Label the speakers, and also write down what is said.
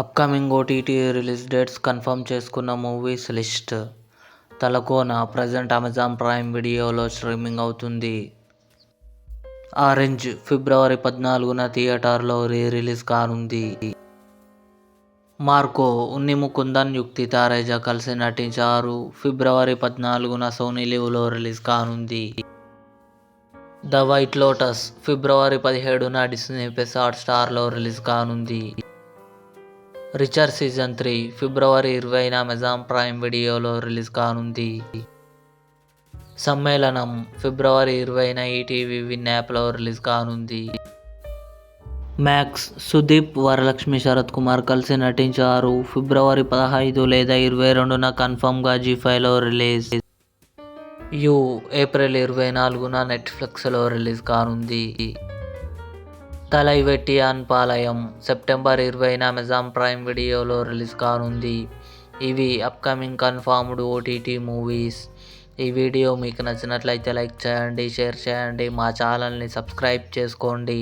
Speaker 1: Upcoming OTT release dates confirm చేసుకున్న movies list. Talakona present Amazon Prime వీడియోలో streaming అవుతుంది. Orange February 14న థియేటర్లో రిలీజ్ కానుంది. మార్కో ఉన్ని ముకుందన్, యుక్తిత రేజా కలిసి నటించారు. ఫిబ్రవరి 14న సోనీ లివ్లో రిలీజ్ కానుంది. ద వైట్ లోటస్ ఫిబ్రవరి 17న డిస్నీ ప్లస్ హాట్స్టార్లో రిలీజ్ కానుంది. రిచర్ సీజన్ 3 ఫిబ్రవరి 20న అమెజాన్ ప్రైమ్ వీడియోలో రిలీజ్ కానుంది. సమ్మేళనం ఫిబ్రవరి 20న ఈటీవీ విన్ యాప్లో రిలీజ్ కానుంది. మ్యాక్స్ సుదీప్, వరలక్ష్మి శరత్ కుమార్ కలిసి నటించారు. ఫిబ్రవరి 15 లేదా 22న కన్ఫర్మ్గా జీ5లో రిలీజ్. యు ఏప్రిల్ 24న నెట్ఫ్లిక్స్లో రిలీజ్ కానుంది. తలైవెట్టియాన్ పాళయం సెప్టెంబర్ 20న అమెజాన్ ప్రైమ్ వీడియోలో రిలీజ్ కానుంది. ఇవి అప్కమింగ్ కన్ఫర్మ్డ్ ఓటీటీ మూవీస్. ఈ వీడియో మీకు నచ్చినట్లయితే లైక్ చేయండి, షేర్ చేయండి, మా ఛానల్ని సబ్స్క్రైబ్ చేసుకోండి.